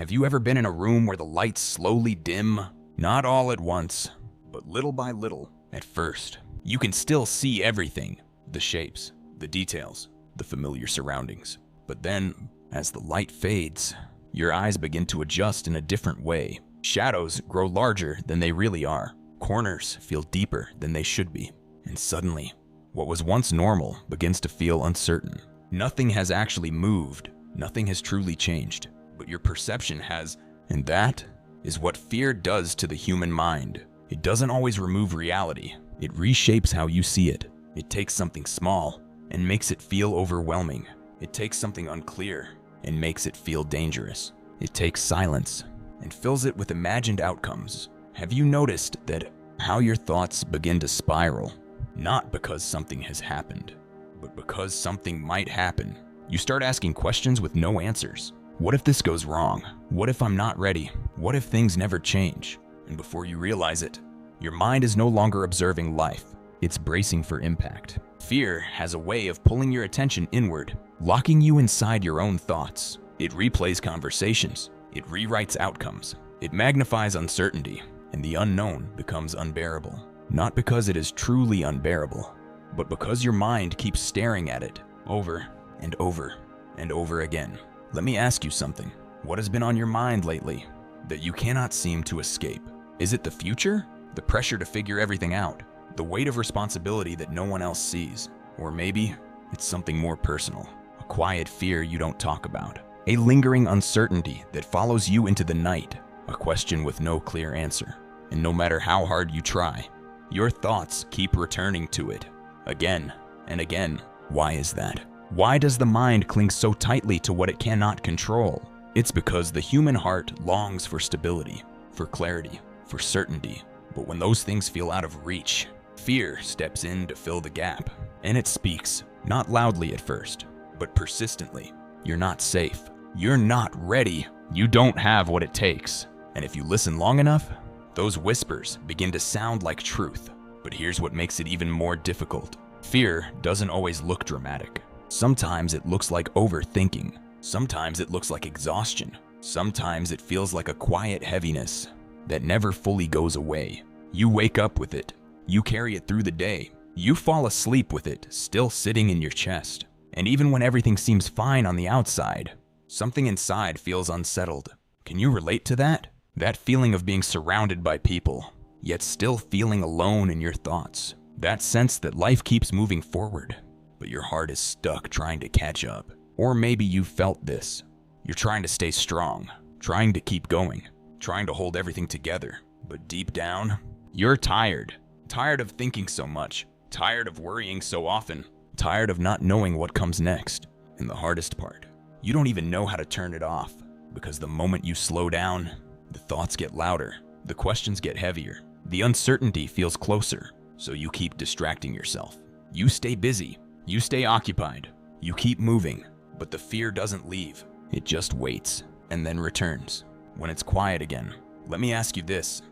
Have you ever been in a room where the lights slowly dim? Not all at once, but little by little at first. You can still see everything, the shapes, the details, the familiar surroundings. But then, as the light fades, your eyes begin to adjust in a different way. Shadows grow larger than they really are. Corners feel deeper than they should be. And suddenly, what was once normal begins to feel uncertain. Nothing has actually moved. Nothing has truly changed. But your perception has, and that is what fear does to the human mind. It doesn't always remove reality. It reshapes how you see it. It takes something small and makes it feel overwhelming. It takes something unclear and makes it feel dangerous. It takes silence and fills it with imagined outcomes. Have you noticed that how your thoughts begin to spiral? Not because something has happened, but because something might happen. You start asking questions with no answers. What if this goes wrong? What if I'm not ready? What if things never change? And before you realize it, your mind is no longer observing life. It's bracing for impact. Fear has a way of pulling your attention inward, locking you inside your own thoughts. It replays conversations. It rewrites outcomes. It magnifies uncertainty, and the unknown becomes unbearable. Not because it is truly unbearable, but because your mind keeps staring at it over and over and over again. Let me ask you something. What has been on your mind lately that you cannot seem to escape? Is it the future? The pressure to figure everything out? The weight of responsibility that no one else sees? Or maybe it's something more personal, a quiet fear you don't talk about, a lingering uncertainty that follows you into the night, a question with no clear answer. And no matter how hard you try, your thoughts keep returning to it again and again. Why is that? Why does the mind cling so tightly to what it cannot control? It's because the human heart longs for stability, for clarity, for certainty. But when those things feel out of reach, fear steps in to fill the gap. And it speaks, not loudly at first, but persistently. You're not safe. You're not ready. You don't have what it takes. And if you listen long enough, those whispers begin to sound like truth. But here's what makes it even more difficult. Fear doesn't always look dramatic. Sometimes it looks like overthinking. Sometimes it looks like exhaustion. Sometimes it feels like a quiet heaviness that never fully goes away. You wake up with it. You carry it through the day. You fall asleep with it still sitting in your chest. And even when everything seems fine on the outside, something inside feels unsettled. Can you relate to that? That feeling of being surrounded by people, yet still feeling alone in your thoughts. That sense that life keeps moving forward, but your heart is stuck trying to catch up. Or maybe you've felt this. You're trying to stay strong, trying to keep going, trying to hold everything together. But deep down, you're tired. Tired of thinking so much, tired of worrying so often, tired of not knowing what comes next. And the hardest part, you don't even know how to turn it off, because the moment you slow down, the thoughts get louder, the questions get heavier, the uncertainty feels closer, so you keep distracting yourself. You stay busy, you stay occupied, you keep moving, but the fear doesn't leave. It just waits, and then returns. When it's quiet again, let me ask you this.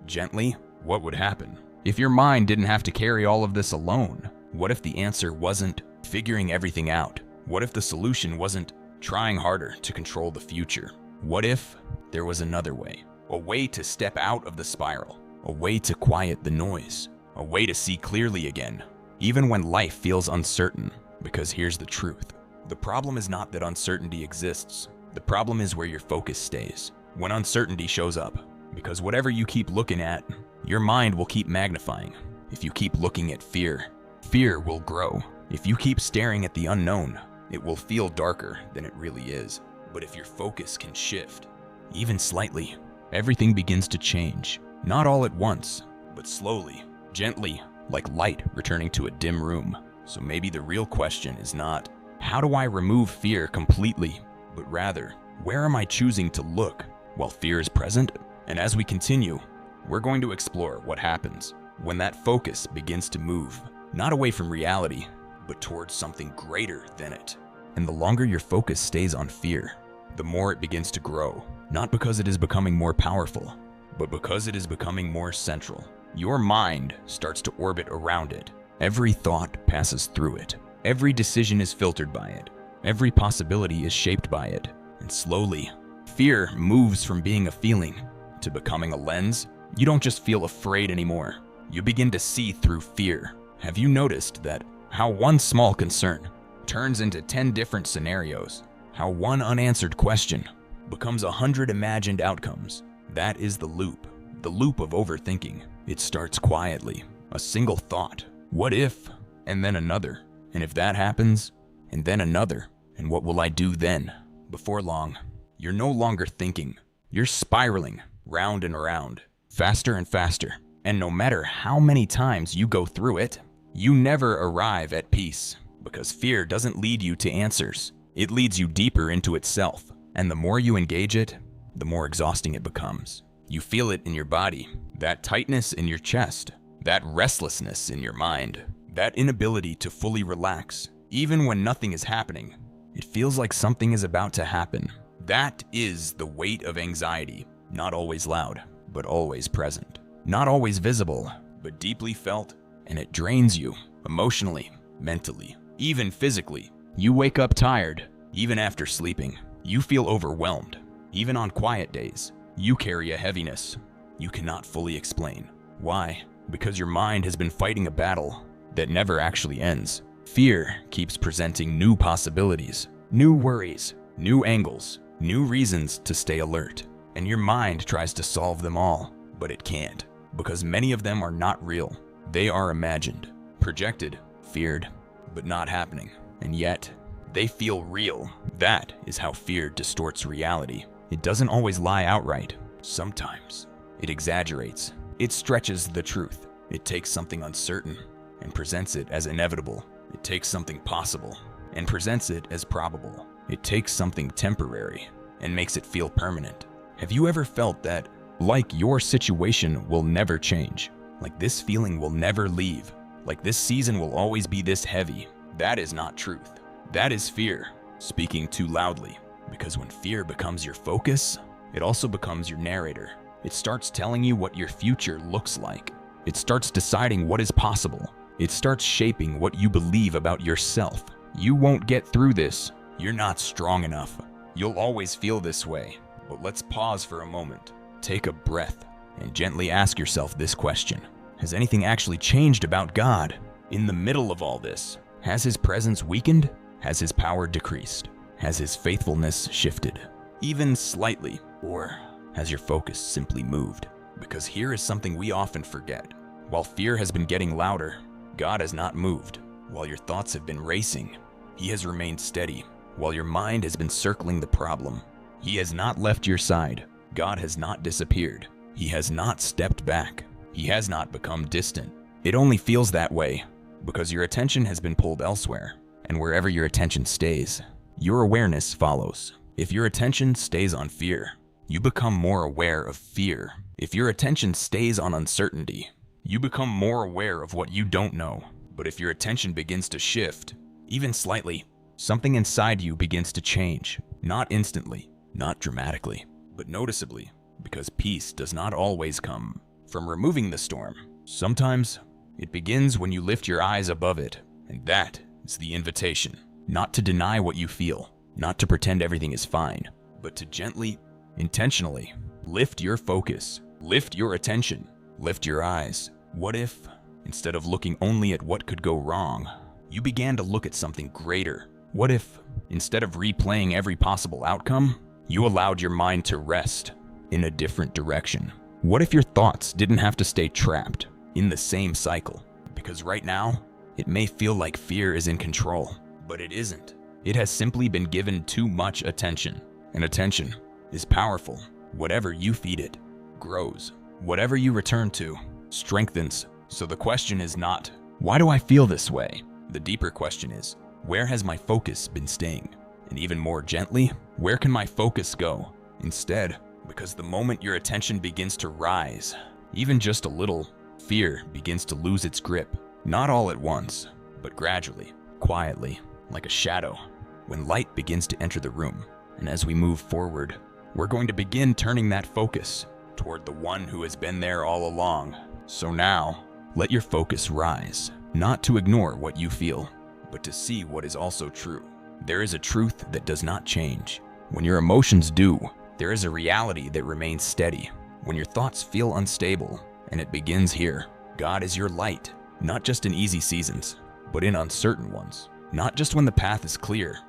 Gently, what would happen? If your mind didn't have to carry all of this alone, what if the answer wasn't figuring everything out? What if the solution wasn't trying harder to control the future? What if there was another way? A way to step out of the spiral, a way to quiet the noise, a way to see clearly again, even when life feels uncertain. Because here's the truth. The problem is not that uncertainty exists. The problem is where your focus stays when uncertainty shows up. Because whatever you keep looking at, your mind will keep magnifying. If you keep looking at fear, fear will grow. If you keep staring at the unknown, it will feel darker than it really is. But if your focus can shift, even slightly, everything begins to change. Not all at once, but slowly, gently, like light returning to a dim room. So maybe the real question is not, how do I remove fear completely? But rather, where am I choosing to look while fear is present? And as we continue, we're going to explore what happens when that focus begins to move, not away from reality, but towards something greater than it. And the longer your focus stays on fear, the more it begins to grow, not because it is becoming more powerful, but because it is becoming more central. Your mind starts to orbit around it. Every thought passes through it. Every decision is filtered by it. Every possibility is shaped by it. And slowly, fear moves from being a feeling to becoming a lens, you don't just feel afraid anymore. You begin to see through fear. Have you noticed that how one small concern turns into 10 different scenarios? How one unanswered question becomes 100 imagined outcomes? That is the loop of overthinking. It starts quietly, a single thought. What if? And then another. And if that happens? And then another. And what will I do then? Before long, you're no longer thinking. You're spiraling round and around, faster and faster. And no matter how many times you go through it, you never arrive at peace. Because fear doesn't lead you to answers. It leads you deeper into itself. And the more you engage it, the more exhausting it becomes. You feel it in your body, that tightness in your chest, that restlessness in your mind, that inability to fully relax. Even when nothing is happening, it feels like something is about to happen. That is the weight of anxiety. Not always loud, but always present. Not always visible, but deeply felt. And it drains you, emotionally, mentally, even physically. You wake up tired, even after sleeping. You feel overwhelmed, even on quiet days. You carry a heaviness you cannot fully explain. Why? Because your mind has been fighting a battle that never actually ends. Fear keeps presenting new possibilities, new worries, new angles, new reasons to stay alert. And your mind tries to solve them all, but it can't. Because many of them are not real. They are imagined, projected, feared, but not happening. And yet, they feel real. That is how fear distorts reality. It doesn't always lie outright. Sometimes it exaggerates. It stretches the truth. It takes something uncertain and presents it as inevitable. It takes something possible and presents it as probable. It takes something temporary and makes it feel permanent. Have you ever felt that, like your situation will never change? Like this feeling will never leave? Like this season will always be this heavy? That is not truth. That is fear speaking too loudly. Because when fear becomes your focus, it also becomes your narrator. It starts telling you what your future looks like. It starts deciding what is possible. It starts shaping what you believe about yourself. You won't get through this. You're not strong enough. You'll always feel this way. But let's pause for a moment. Take a breath and gently ask yourself this question. Has anything actually changed about God? In the middle of all this, has His presence weakened? Has His power decreased? Has His faithfulness shifted? Even slightly? Or has your focus simply moved? Because here is something we often forget. While fear has been getting louder, God has not moved. While your thoughts have been racing, He has remained steady. While your mind has been circling the problem, He has not left your side. God has not disappeared. He has not stepped back. He has not become distant. It only feels that way because your attention has been pulled elsewhere. And wherever your attention stays, your awareness follows. If your attention stays on fear, you become more aware of fear. If your attention stays on uncertainty, you become more aware of what you don't know. But if your attention begins to shift, even slightly, something inside you begins to change. Not instantly, not dramatically, but noticeably. Because peace does not always come from removing the storm. Sometimes it begins when you lift your eyes above it, and that is the invitation. Not to deny what you feel, not to pretend everything is fine, but to gently, intentionally lift your focus, lift your attention, lift your eyes. What if, instead of looking only at what could go wrong, you began to look at something greater? What if, instead of replaying every possible outcome, you allowed your mind to rest in a different direction? What if your thoughts didn't have to stay trapped in the same cycle? Because right now, it may feel like fear is in control, but it isn't. It has simply been given too much attention. And attention is powerful. Whatever you feed it grows. Whatever you return to strengthens. So the question is not, why do I feel this way? The deeper question is, where has my focus been staying? And even more gently, where can my focus go instead? Because the moment your attention begins to rise, even just a little, fear begins to lose its grip. Not all at once, but gradually, quietly, like a shadow, when light begins to enter the room. And as we move forward, we're going to begin turning that focus toward the one who has been there all along. So now, let your focus rise, not to ignore what you feel, but to see what is also true. There is a truth that does not change. When your emotions do, There is a reality that remains steady when your thoughts feel unstable, and it begins here. God is your light, not just in easy seasons, but in uncertain ones. Not just when the path is clear,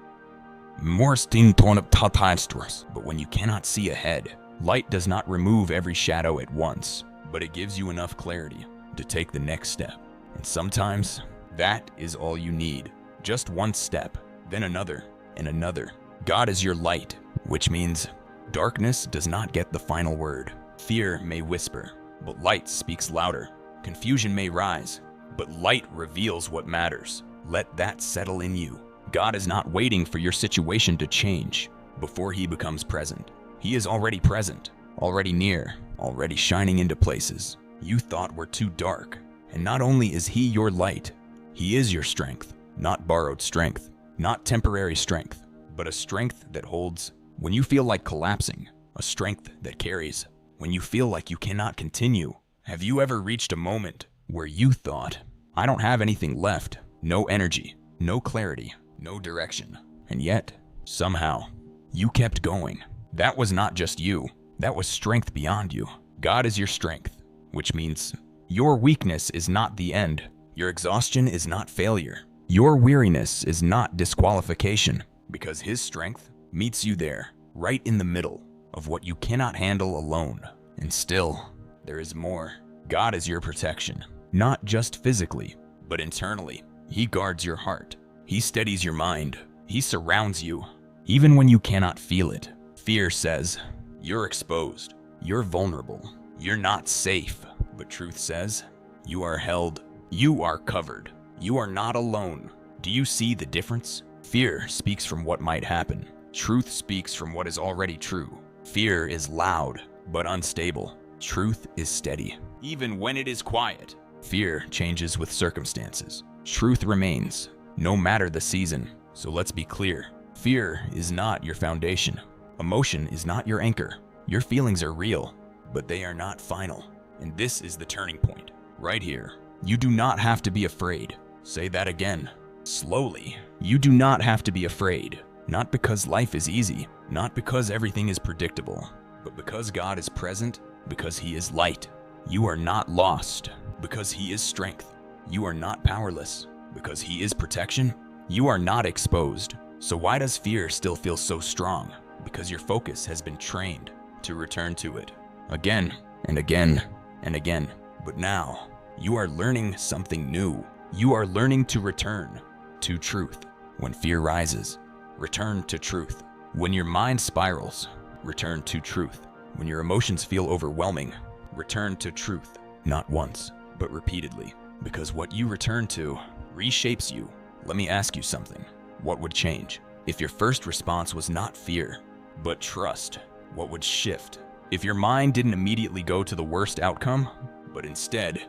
but when you cannot see ahead. Light does not remove every shadow at once, but it gives you enough clarity to take the next step. And sometimes, that is all you need. Just one step, then another, and another. God is your light, which means darkness does not get the final word. Fear may whisper, but light speaks louder. Confusion may rise, but light reveals what matters. Let that settle in you. God is not waiting for your situation to change before he becomes present. He is already present, already near, already shining into places you thought were too dark. And not only is he your light, he is your strength. Not borrowed strength, not temporary strength, but a strength that holds when you feel like collapsing, a strength that carries when you feel like you cannot continue. Have you ever reached a moment where you thought, I don't have anything left, no energy, no clarity, no direction, and yet, somehow, you kept going? That was not just you, that was strength beyond you. God is your strength, which means your weakness is not the end. Your exhaustion is not failure. Your weariness is not disqualification, because his strength meets you there, right in the middle of what you cannot handle alone. And still, there is more. God is your protection, not just physically, but internally. He guards your heart. He steadies your mind. He surrounds you, even when you cannot feel it. Fear says, you're exposed. You're vulnerable. You're not safe. But truth says, you are held. You are covered. You are not alone. Do you see the difference? Fear speaks from what might happen. Truth speaks from what is already true. Fear is loud, but unstable. Truth is steady, even when it is quiet. Fear changes with circumstances. Truth remains, no matter the season. So let's be clear. Fear is not your foundation. Emotion is not your anchor. Your feelings are real, but they are not final. And this is the turning point, right here. You do not have to be afraid. Say that again, slowly. You do not have to be afraid. Not because life is easy, not because everything is predictable, but because God is present, because he is light. You are not lost, because he is strength. You are not powerless, because he is protection. You are not exposed. So why does fear still feel so strong? Because your focus has been trained to return to it again and again and again. But now, you are learning something new. You are learning to return to truth. When fear rises, return to truth. When your mind spirals, return to truth. When your emotions feel overwhelming, return to truth. Not once, but repeatedly. Because what you return to reshapes you. Let me ask you something. What would change? If your first response was not fear, but trust, what would shift? If your mind didn't immediately go to the worst outcome, but instead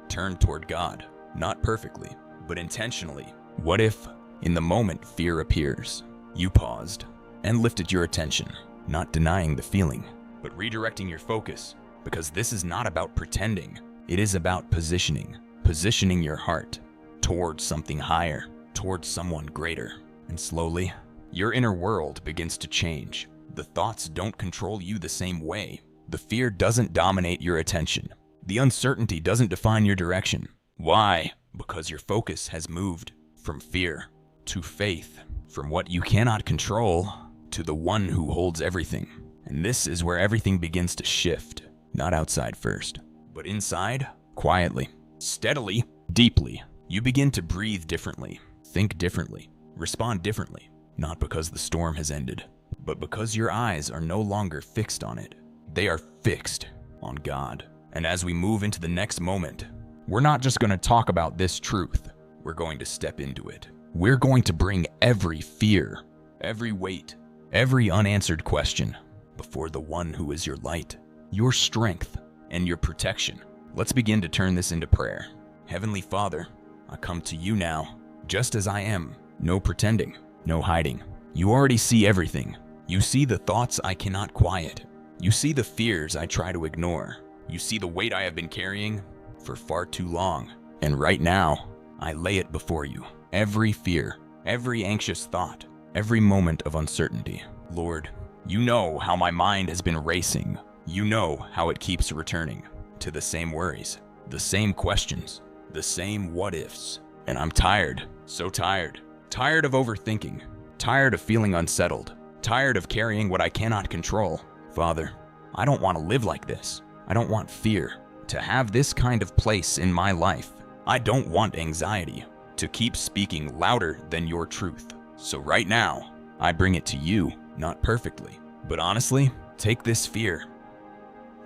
turned toward God, not perfectly, but intentionally? What if, in the moment fear appears, you paused and lifted your attention, not denying the feeling, but redirecting your focus? Because this is not about pretending, it is about positioning your heart towards something higher, towards someone greater. And slowly, your inner world begins to change. The thoughts don't control you the same way. The fear doesn't dominate your attention. The uncertainty doesn't define your direction. Why? Because your focus has moved from fear to faith, from what you cannot control to the one who holds everything. And this is where everything begins to shift, not outside first, but inside, quietly, steadily, deeply. You begin to breathe differently, think differently, respond differently, not because the storm has ended, but because your eyes are no longer fixed on it. They are fixed on God. And as we move into the next moment, we're not just going to talk about this truth. We're going to step into it. We're going to bring every fear, every weight, every unanswered question before the one who is your light, your strength, and your protection. Let's begin to turn this into prayer. Heavenly Father, I come to you now, just as I am. No pretending, no hiding. You already see everything. You see the thoughts I cannot quiet. You see the fears I try to ignore. You see the weight I have been carrying for far too long. And right now, I lay it before you. Every fear, every anxious thought, every moment of uncertainty. Lord, You know how my mind has been racing. You know how it keeps returning to the same worries, the same questions, the same what ifs. And I'm tired, so tired. Tired of overthinking, tired of feeling unsettled, tired of carrying what I cannot control. Father, I don't want to live like this. I don't want fear to have this kind of place in my life. I don't want anxiety to keep speaking louder than your truth. So right now, I bring it to you, not perfectly, but honestly, take this fear.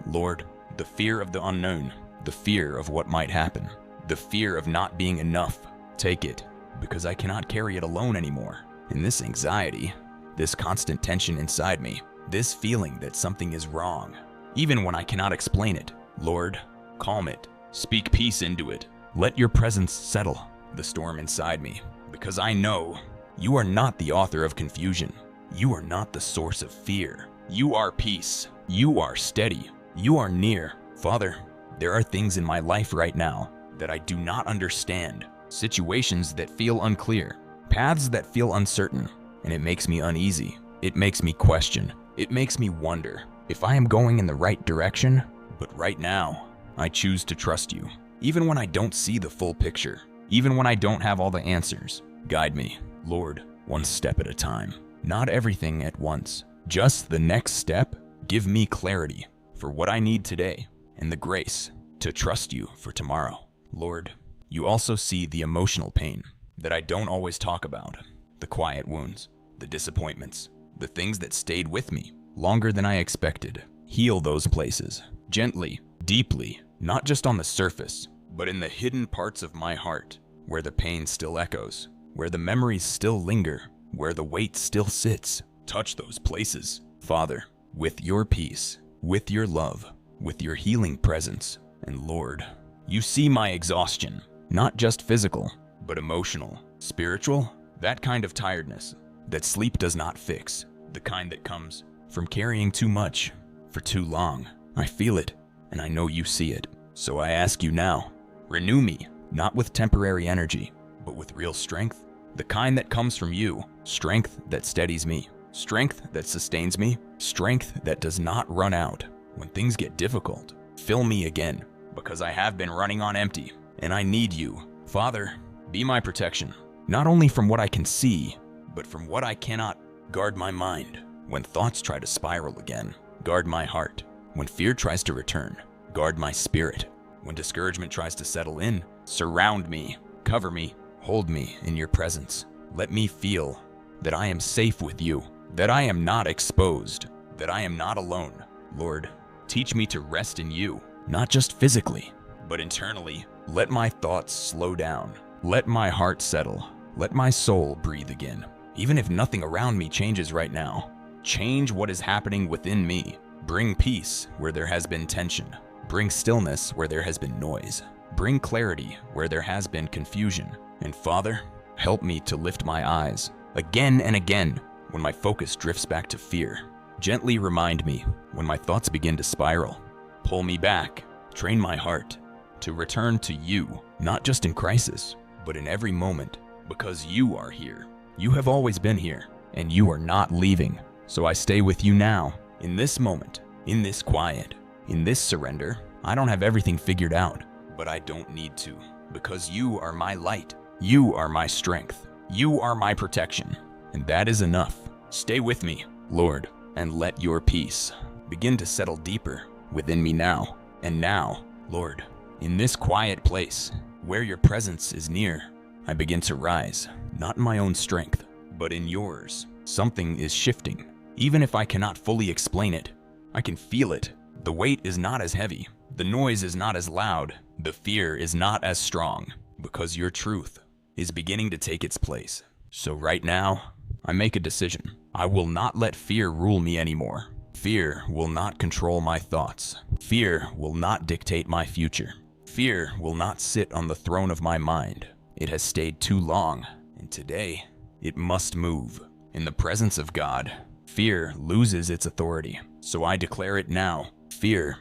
Lord, the fear of the unknown, the fear of what might happen, the fear of not being enough. Take it, because I cannot carry it alone anymore. And this anxiety, this constant tension inside me, this feeling that something is wrong, even when I cannot explain it. Lord, calm it. Speak peace into it. Let your presence settle the storm inside me, because I know you are not the author of confusion. You are not the source of fear. You are peace. You are steady. You are near. Father, there are things in my life right now that I do not understand, situations that feel unclear, paths that feel uncertain, and it makes me uneasy. It makes me question. It makes me wonder if I am going in the right direction. But right now, I choose to trust you, even when I don't see the full picture, even when I don't have all the answers. Guide me, Lord, one step at a time. Not everything at once, just the next step. Give me clarity for what I need today and the grace to trust you for tomorrow. Lord, you also see the emotional pain that I don't always talk about, the quiet wounds, the disappointments, the things that stayed with me longer than I expected. Heal those places, gently, deeply, not just on the surface, but in the hidden parts of my heart, where the pain still echoes, where the memories still linger, where the weight still sits. Touch those places, Father, with your peace, with your love, with your healing presence. And Lord, you see my exhaustion, not just physical, but emotional, spiritual, that kind of tiredness that sleep does not fix, the kind that comes from carrying too much for too long. I feel it, and I know you see it. So I ask you now, renew me, not with temporary energy, but with real strength, the kind that comes from you, strength that steadies me, strength that sustains me, strength that does not run out when things get difficult. Fill me again, because I have been running on empty, and I need you. Father, be my protection, not only from what I can see, but from what I cannot. Guard my mind when thoughts try to spiral again. Guard my heart when fear tries to return. Guard my spirit when discouragement tries to settle in. Surround me, cover me, hold me in your presence. Let me feel that I am safe with you, that I am not exposed, that I am not alone. Lord, teach me to rest in you, not just physically, but internally. Let my thoughts slow down. Let my heart settle. Let my soul breathe again. Even if nothing around me changes right now, change what is happening within me. Bring peace where there has been tension. Bring stillness where there has been noise. Bring clarity where there has been confusion. And Father, help me to lift my eyes again and again when my focus drifts back to fear. Gently remind me when my thoughts begin to spiral. Pull me back. Train my heart to return to you, not just in crisis, but in every moment, because you are here. You have always been here, and you are not leaving. So I stay with you now, in this moment, in this quiet, in this surrender. I don't have everything figured out, but I don't need to, because you are my light. You are my strength. You are my protection, and that is enough. Stay with me, Lord, and let your peace begin to settle deeper within me now. And now, Lord, in this quiet place, where your presence is near, I begin to rise, not in my own strength, but in yours. Something is shifting. Even if I cannot fully explain it, I can feel it. The weight is not as heavy. The noise is not as loud. The fear is not as strong, because your truth is beginning to take its place. So right now, I make a decision. I will not let fear rule me anymore. Fear will not control my thoughts. Fear will not dictate my future. Fear will not sit on the throne of my mind. It has stayed too long, and today, it must move. In the presence of God, fear loses its authority. So I declare it now. Fear,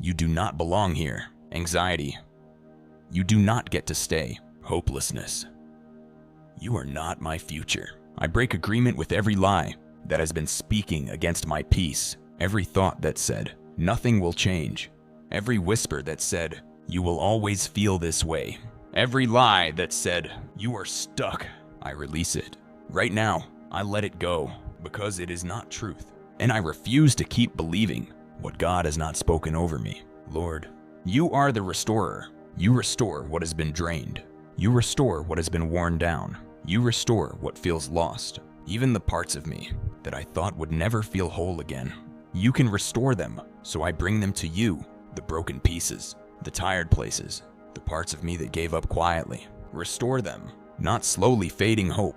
you do not belong here. Anxiety, you do not get to stay. Hopelessness, you are not my future. I break agreement with every lie that has been speaking against my peace. Every thought that said, nothing will change. Every whisper that said, you will always feel this way. Every lie that said, you are stuck. I release it. Right now, I let it go because it is not truth. And I refuse to keep believing what God has not spoken over me. Lord, you are the restorer. You restore what has been drained. You restore what has been worn down. You restore what feels lost. Even the parts of me that I thought would never feel whole again. You can restore them, so I bring them to you, the broken pieces, the tired places, the parts of me that gave up quietly. Restore them, not slowly fading hope,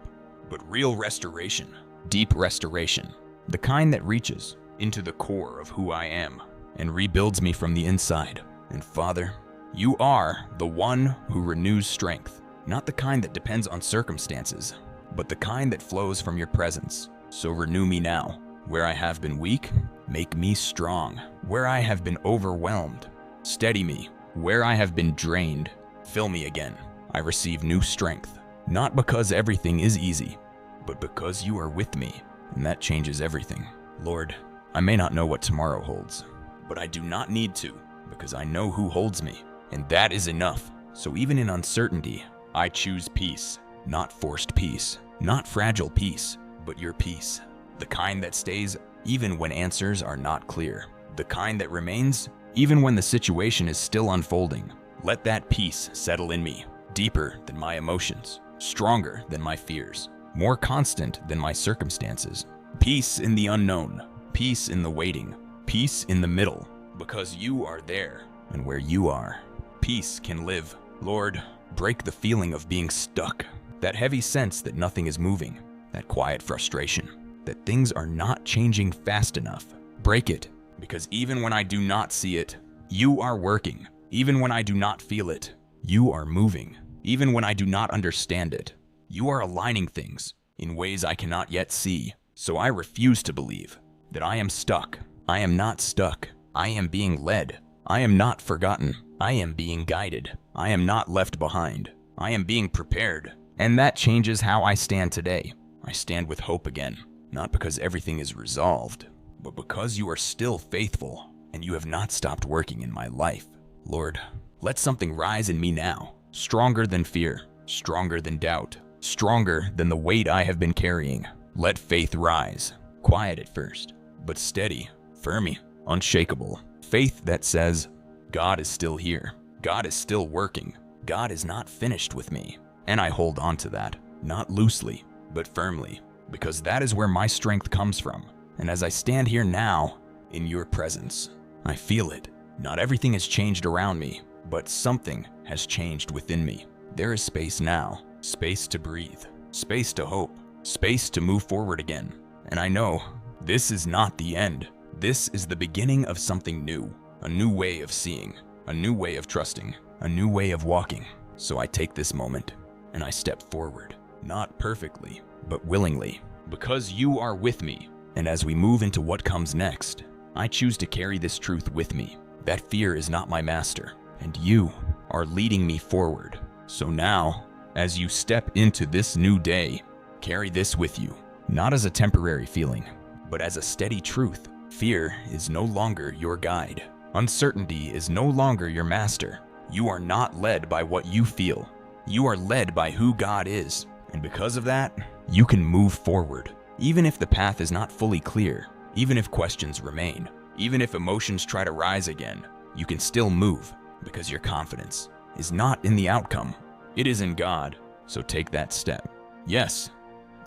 but real restoration, deep restoration, the kind that reaches into the core of who I am and rebuilds me from the inside. And Father, you are the one who renews strength, not the kind that depends on circumstances, but the kind that flows from your presence. So renew me now. Where I have been weak, make me strong. Where I have been overwhelmed, steady me. Where I have been drained, fill me again. I receive new strength, not because everything is easy, but because you are with me, and that changes everything. Lord, I may not know what tomorrow holds, but I do not need to, because I know who holds me, and that is enough. So even in uncertainty, I choose peace, not forced peace, not fragile peace, but your peace. The kind that stays even when answers are not clear. The kind that remains even when the situation is still unfolding. Let that peace settle in me, deeper than my emotions, stronger than my fears, more constant than my circumstances. Peace in the unknown, peace in the waiting, peace in the middle, because you are there, and where you are, peace can live. Lord, break the feeling of being stuck, that heavy sense that nothing is moving, that quiet frustration, that things are not changing fast enough. Break it, because even when I do not see it, you are working. Even when I do not feel it, you are moving. Even when I do not understand it, you are aligning things in ways I cannot yet see. So I refuse to believe that I am stuck. I am not stuck. I am being led. I am not forgotten. I am being guided. I am not left behind. I am being prepared. And that changes how I stand today. I stand with hope again, not because everything is resolved, but because you are still faithful and you have not stopped working in my life. Lord, let something rise in me now, stronger than fear, stronger than doubt, stronger than the weight I have been carrying. Let faith rise, quiet at first, but steady, firm, unshakable. Faith that says, God is still here. God is still working. God is not finished with me. And I hold on to that, not loosely, but firmly, because that is where my strength comes from. And as I stand here now, in your presence, I feel it. Not everything has changed around me, but something has changed within me. There is space now, space to breathe, space to hope, space to move forward again. And I know this is not the end. This is the beginning of something new, a new way of seeing, a new way of trusting, a new way of walking. So I take this moment and I step forward, not perfectly, but willingly, because you are with me. And as we move into what comes next, I choose to carry this truth with me, that fear is not my master, and you are leading me forward. So now, as you step into this new day, carry this with you, not as a temporary feeling, but as a steady truth. Fear is no longer your guide. Uncertainty is no longer your master. You are not led by what you feel. You are led by who God is. And because of that, you can move forward. Even if the path is not fully clear, even if questions remain, even if emotions try to rise again, you can still move because your confidence is not in the outcome. It is in God. So take that step. Yes,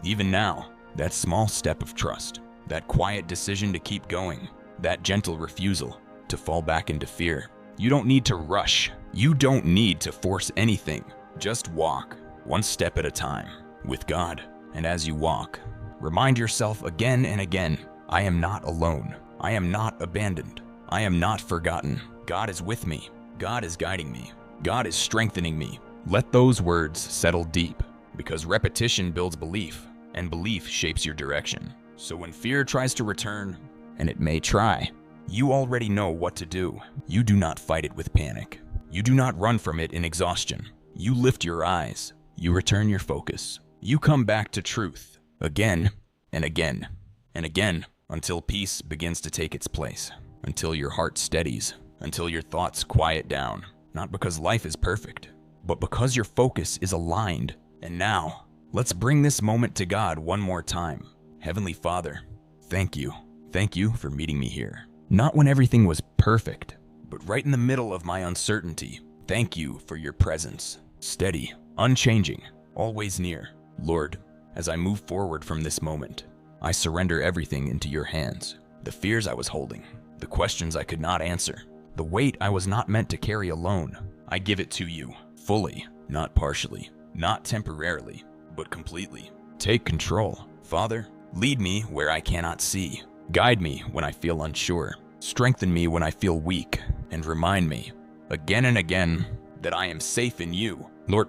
even now, that small step of trust, that quiet decision to keep going, that gentle refusal to fall back into fear. You don't need to rush. You don't need to force anything. Just walk, one step at a time, with God. And as you walk, remind yourself again and again, I am not alone. I am not abandoned. I am not forgotten. God is with me. God is guiding me. God is strengthening me. Let those words settle deep, because repetition builds belief, and belief shapes your direction. So when fear tries to return, and it may try, you already know what to do. You do not fight it with panic. You do not run from it in exhaustion. You lift your eyes. You return your focus. You come back to truth again and again. and again until peace begins to take its place, until your heart steadies, until your thoughts quiet down. Not because life is perfect, but because your focus is aligned. And now, let's bring this moment to God one more time. Heavenly Father, thank you. Thank you for meeting me here. Not when everything was perfect, but right in the middle of my uncertainty. Thank you for your presence, steady, unchanging, always near. Lord, as I move forward from this moment, I surrender everything into your hands. The fears I was holding, the questions I could not answer, the weight I was not meant to carry alone, I give it to you, fully, not partially, not temporarily, but completely. Take control. Father, lead me where I cannot see. Guide me when I feel unsure. Strengthen me when I feel weak, and remind me, again and again, that I am safe in you. Lord,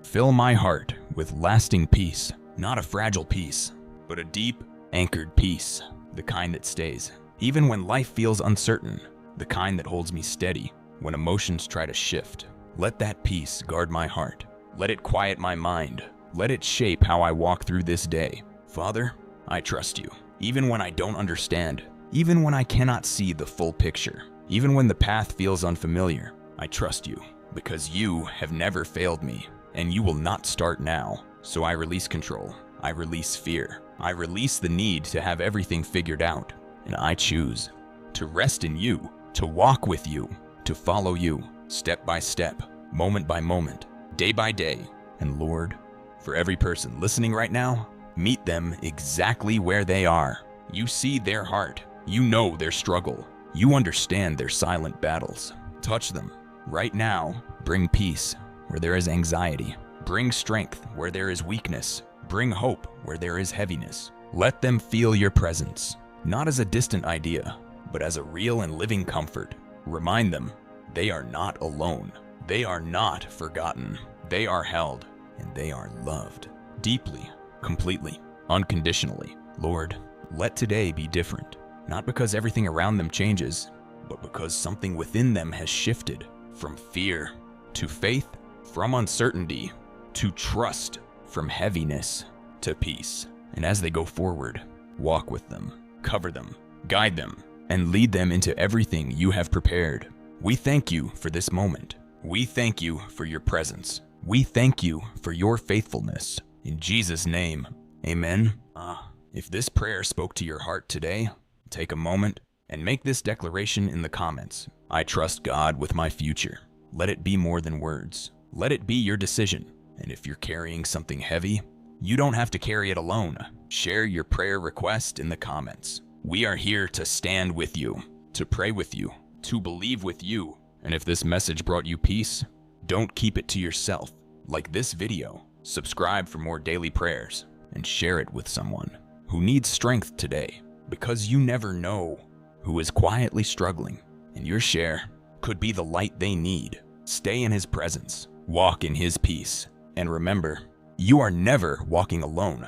fill my heart with lasting peace, not a fragile peace, but a deep, anchored peace, the kind that stays. Even when life feels uncertain, the kind that holds me steady when emotions try to shift. Let that peace guard my heart. Let it quiet my mind. Let it shape how I walk through this day. Father, I trust you. Even when I don't understand, even when I cannot see the full picture, even when the path feels unfamiliar, I trust you because you have never failed me and you will not start now. So I release control. I release fear. I release the need to have everything figured out. And I choose to rest in you, to walk with you, to follow you, step by step, moment by moment, day by day. And Lord, for every person listening right now, meet them exactly where they are. You see their heart. You know their struggle. You understand their silent battles. Touch them. Right now, bring peace where there is anxiety. Bring strength where there is weakness. Bring hope where there is heaviness. Let them feel your presence, not as a distant idea, but as a real and living comfort. Remind them they are not alone. They are not forgotten. They are held, and they are loved. Deeply, completely, unconditionally. Lord, let today be different. Not because everything around them changes, but because something within them has shifted from fear to faith, from uncertainty to trust, from heaviness to peace. And as they go forward, walk with them, cover them, guide them, and lead them into everything you have prepared. We thank you for this moment. We thank you for your presence. We thank you for your faithfulness. In Jesus' name, amen. If this prayer spoke to your heart today, take a moment and make this declaration in the comments. I trust God with my future. Let it be more than words. Let it be your decision. And if you're carrying something heavy, you don't have to carry it alone. Share your prayer request in the comments. We are here to stand with you, to pray with you, to believe with you. And if this message brought you peace, don't keep it to yourself. Like this video, subscribe for more daily prayers, and share it with someone who needs strength today, because you never know who is quietly struggling, and your share could be the light they need. Stay in His presence, walk in His peace, and remember, you are never walking alone.